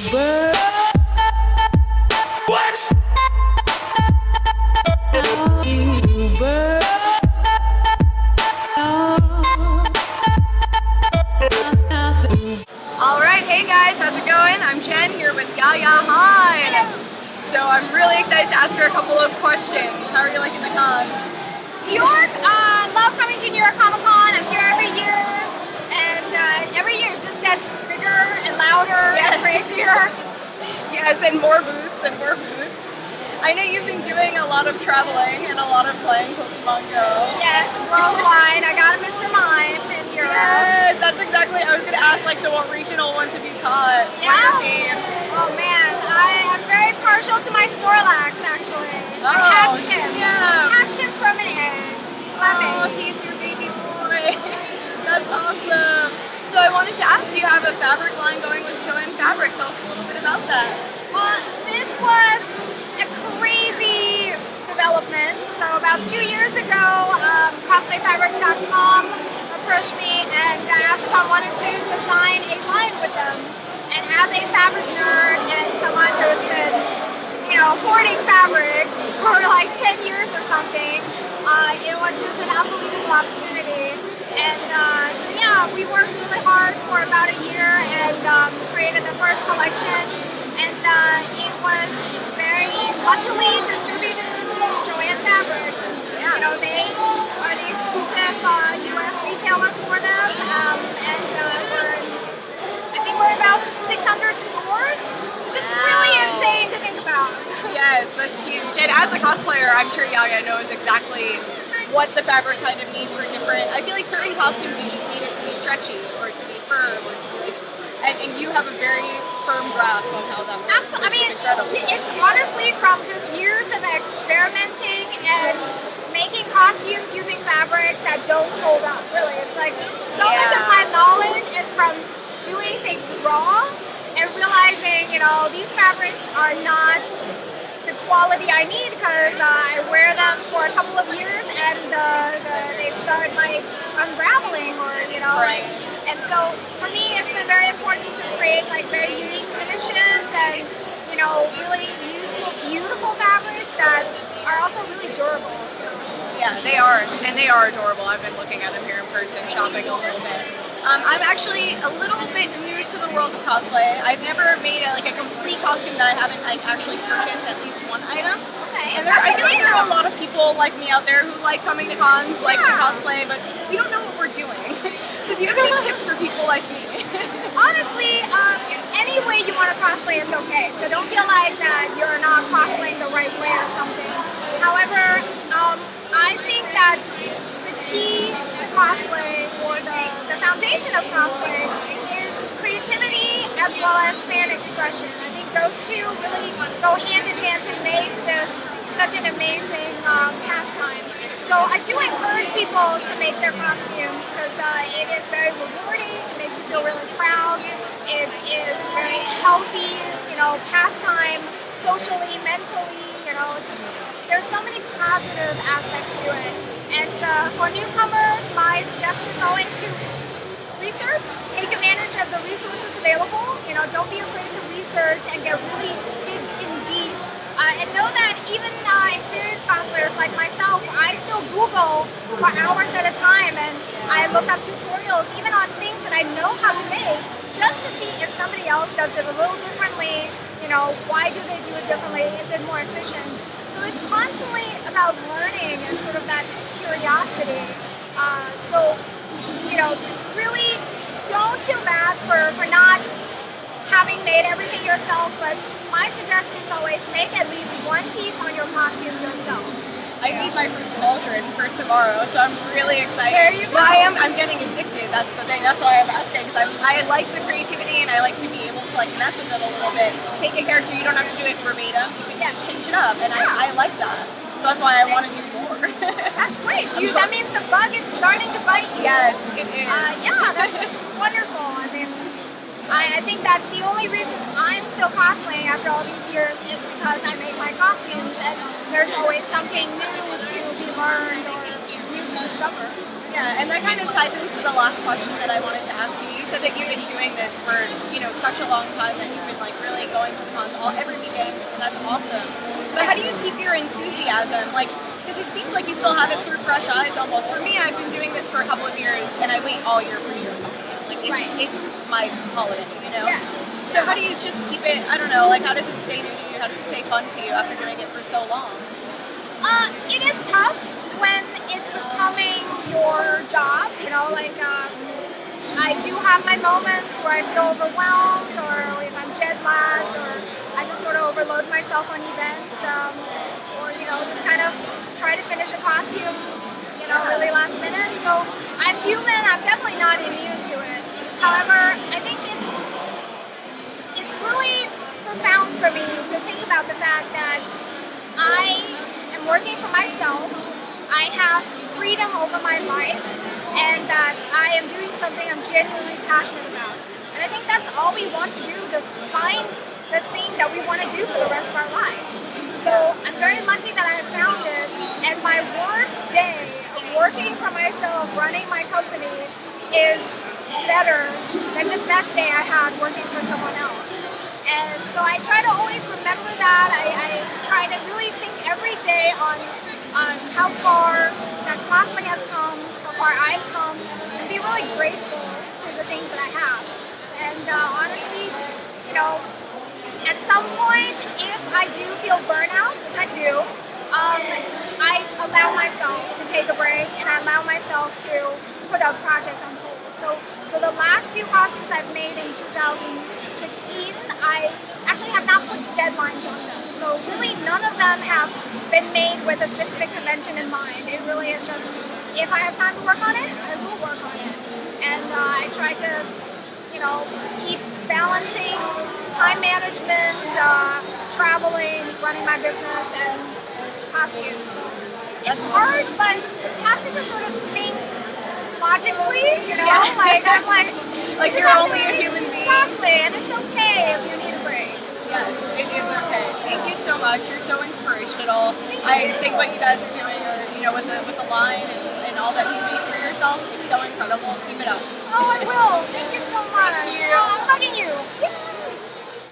Alright, hey guys, how's it going? I'm Jen here with Yaya. Hi! So I'm really excited to ask her a couple of questions. How are you liking the con? New York, love coming to New York Comic Con. I'm here every year, and every year it just gets bigger and louder and crazier. Yes, and more booths and more booths. I know you've been doing a lot of traveling and a lot of playing Pokemon Go. Yes, worldwide. I got a Mr. Mime in Europe. Yes, that's exactly. I was going to ask, like, so what regional ones have you caught? Yeah. What are your faves? Oh man, I am very partial to my Snorlax actually. I hatched him. Yeah. Hatched him from an egg. He's my baby. He's your baby boy. That's awesome. So I wanted to ask, you have a fabric line going with Joanne Fabrics. Tell us a little bit about that. Well, this was a crazy development. So about 2 years ago, cosplayfabrics.com approached me and asked if I wanted to design a line with them. And as a fabric nerd and someone who's been, hoarding fabrics for like 10 years or something, it was just an unbelievable opportunity. And so yeah, we worked really hard for about a year and created the first collection. And it was very luckily distributed to Joanne Fabrics. They are the exclusive U.S. retailer for them, and I think we're about 600 stores, which is really insane to think about. Yes, that's huge. And as a cosplayer, I'm sure Yaya knows exactly what the fabric kind of needs for different. I feel like certain costumes you just need it to be stretchy or to be firm or to be like. And you have a very firm grasp on how that works, which is incredible. It's honestly from just years of experimenting and making costumes using fabrics that don't hold up, really. It's like so much of my knowledge is from doing things raw and realizing, these fabrics are not the quality I need because I wear them for a couple of years and they start like unraveling or, Right. And so for me, it's been very important to create like very unique finishes and, really useful, beautiful fabrics that are also really durable. Yeah, they are, and they are adorable. I've been looking at them here in person, shopping a little bit. I'm actually a little bit new to the world of cosplay. I've never made a complete costume that I haven't actually purchased at least one item. Okay. And I feel like there are a lot of people like me out there who like coming to cons, like to cosplay, but we don't know what we're doing. So do you have any tips for people like me? Honestly, any way you want to cosplay is okay. So don't feel like that you're not cosplaying the right way or something. However, I think that the key to cosplay, or the foundation of cosplay, is creativity as well as fan expression. I think those two really go hand in hand to make this such an amazing pastime. So I do encourage people to make their costumes because it is very rewarding, it makes you feel really proud, it is very healthy, pastime, socially, mentally, there's so many positive aspects to it. And for newcomers, my suggestion is always to research, take advantage of the resources available, don't be afraid to research and dig in deep. And know that even experienced cosplayers like myself, I still Google for hours at a time and I look up tutorials even on things that I know how to make just to see if somebody else does it a little differently, why do they do it differently, is it more efficient? So it's constantly about learning and sort of that curiosity. Really don't feel bad for not having made everything yourself, but my suggestion is always make at least one piece on your costume yourself. I need my first pauldron for tomorrow, so I'm really excited. There you go. But I'm getting addicted, that's the thing. That's why I'm asking, because I like the creativity and I like to be able to mess with it a little bit. Take a character, you don't have to do it verbatim, you can just change it up, and I like that. So that's why I want to do more. That's great. That means the bug is starting to bite you. Yes, it is. That's wonderful. I think that the only reason I'm still cosplaying after all these years is because I make my costumes and there's always something new to be learned or new to discover. Yeah, and that kind of ties into the last question that I wanted to ask you. You said that you've been doing this for, such a long time, that you've been like really going to the cons every weekend, and that's awesome. But how do you keep your enthusiasm? Like, because it seems like you still have it through fresh eyes almost. For me, I've been doing this for a couple of years, and I wait all year for Year of Comic-Con. Like, it's my holiday. Yes. So how do you just keep it, I don't know, like how does it stay new to you? How does it stay fun to you after doing it for so long? It is tough when it's becoming your job, I do have my moments where I feel overwhelmed, or if I'm jet lagged, or I just sort of overload myself on events, or just kind of try to finish a costume, really last minute. So I'm human. I'm definitely not immune to it. However, I think it's really profound for me to think about the fact that I am working for myself. I have freedom over my life, and that I am doing something I'm genuinely passionate about. And I think that's all we want to do, to find the thing that we want to do for the rest of our lives. So I'm very lucky that I found it, and my worst day of working for myself, running my company, is better than the best day I had working for someone else. And so I try to always remember that. I try to really think every day on how far that cosplay has come, how far I've come, and be really grateful to the things that I have. And honestly, at some point, if I do feel burnout, which I do, I allow myself to take a break, and I allow myself to put a project on hold. So the last few costumes I've made in 2016, I actually have not put deadlines on them. So really none of them have been made with a specific convention in mind. It really is just, if I have time to work on it, I will work on it. And I try to, keep balancing time management, traveling, running my business, and costumes. So it's hard, but you have to just sort of think logically, Like you're only a human being. Exactly, and it's okay if you need a break. Yes, it is okay. Thank you so much. You're so inspirational. I think what you guys are doing, with the line and all that you made for yourself is so incredible. Keep it up. Oh, I will. Thank you so much. Thank you. I'm hugging you.